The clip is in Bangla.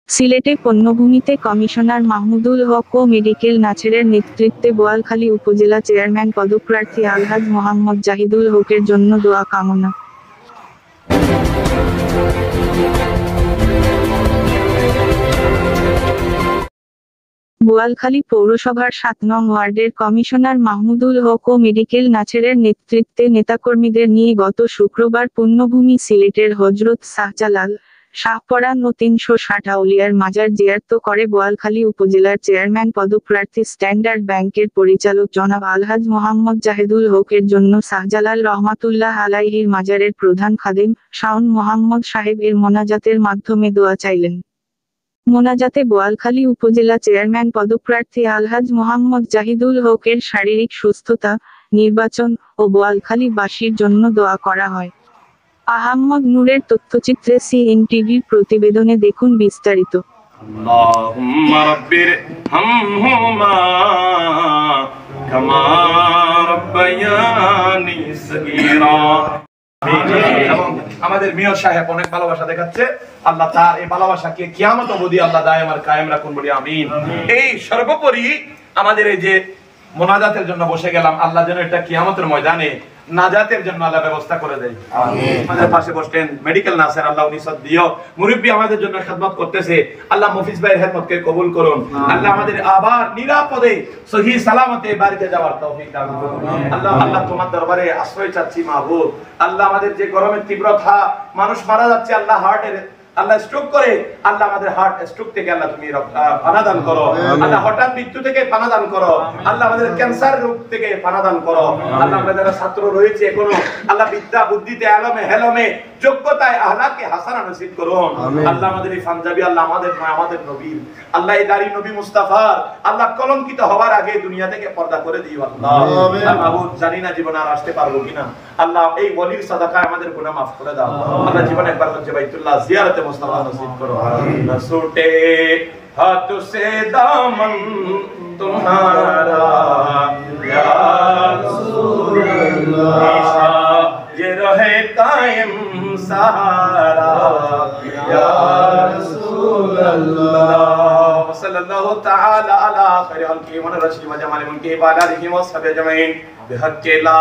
সিলেটে পণ্যভূমিতে কমিশনার মাহমুদুল হক ও মেডিকেল নাছেরের নেতৃত্বে বোয়ালখালী উপজেলা চেয়ারম্যান পদপ্রার্থী আলহাজ মোহাম্মদ জাহিদুল হকের জন্য দোয়া কামনা। বোয়ালখালী পৌরসভার ৭ নং ওয়ার্ডের কমিশনার মাহমুদুল হক ও মেডিকেল নাছেরের নেতৃত্বে নেতাকর্মীদের নিয়ে গত শুক্রবার পুণ্যভূমি সিলেটের হযরত শাহজালাল, শাহপরান ও ৩৬০ আউলিয়ার মাজার জিয়ারত করে বোয়ালখালী উপজেলার চেয়ারম্যান পদপ্রার্থী স্ট্যান্ডার্ড ব্যাংকের পরিচালক জনাব আলহাজ মোহাম্মদ জাহিদুল হকের জন্য শাহজালাল রহমাতুল্লাহ আলাইহির মাজারের প্রধান খাদেম শাওন মোহাম্মদ সাহেব এর মোনাজাতের মাধ্যমে দোয়া চাইলেন। মোনাজাতে বোয়ালখালী উপজেলা চেয়ারম্যান পদপ্রার্থী আলহাজ মোহাম্মদ জাহিদুল হকের শারীরিক সুস্থতা, নির্বাচন ও বোয়ালখালীবাসীর জন্য দোয়া করা হয়। আহাম্মদ নূরের তথ্যচিত্রে সিএনটিভির প্রতিবেদনে দেখুন বিস্তারিত। আল্লাহুম্মা রাব্বির হামহুমা কামা রাব্বায়ানি সগীরা। এবং আমাদের মেয়র সাহেব অনেক ভালোবাসা দেখাচ্ছে, আল্লাহ তার এই ভালোবাসাকে কিয়ামত অবধি আল্লাহ দায়েম আর কায়েম রাখুন বলি আমিন। এই সর্বোপরি আমাদের এই যে মোনাজাতের জন্য বসে গেলাম, আল্লাহ যেন এটা কিয়ামতের ময়দানে নাজাতের জন্য আল্লাহ ব্যবস্থা করে দেয়। আমিন। আমাদের পাশে বসলেন মেডিকেল নাসের, আল্লাহ নিসত দিও। মুরব্বি আমাদের জন্য খেদমত করতেছে, আল্লাহ মফিজ ভাইয়ের খেদমতকে কবুল করুন। আল্লাহ আমাদের আবার নিরাপদে সহি সালামতে বাড়িতে যাওয়ার তৌফিক দান করুন। আল্লাহ আল্লাহ তোমার দরবারে আশ্রয় চাচ্ছি মাহবুব। আল্লাহ আমাদের যে গরমের তীব্রতা, মানুষ মারা যাচ্ছে, আল্লাহ হার্টের আল্লাহ স্ট্রোক করে, আল্লাহ আমাদের হার্ট স্ট্রোক থেকে আল্লাহ তুমি পানা দান করো। আল্লাহ হঠাৎ মৃত্যু থেকে পানা দান করো। আল্লাহ আমাদের ক্যান্সার রোগ থেকে পানা দান করো। আল্লাহ আমাদের যারা ছাত্র রয়েছে এখনো, আল্লাহ বিদ্যা বুদ্ধিতে আলমে হেলমে যোগ্যতায় আহলাকে হাসানা নসিব করুন। আল্লাহ আমাদের এই পাঞ্জাবি, আল্লাহ আমাদের নয় আমাদের নবীর, আল্লাহ এই দাড়ি নবী মুস্তাফার, আল্লাহ কলঙ্কিত হওয়ার আগে দুনিয়া থেকে পর্দা করে দিও। আল্লাহ মাহবুব, জানি না জীবনে আর আসতে পারবো কিনা, আল্লাহ এই ওলির সাদাকায় আমাদের গুনাহ মাফ করে দাও। আল্লাহ জীবনে একবার হচ্ছে বাইতুল্লাহ জিয়ারতে মুস্তাফা নসিব করো। না ছুটে হাত সে দামন तुम्हारा या रसूलल्लाह, ये रहे कायम सहारा या रसूलल्लाह। सल्लल्लाहु तआला अला खैर खल्क़ि व रसूलिहि व जमाल मुल्किहि व आलिहि व सहाबिहि अजमईन बिहक़्क़ि ला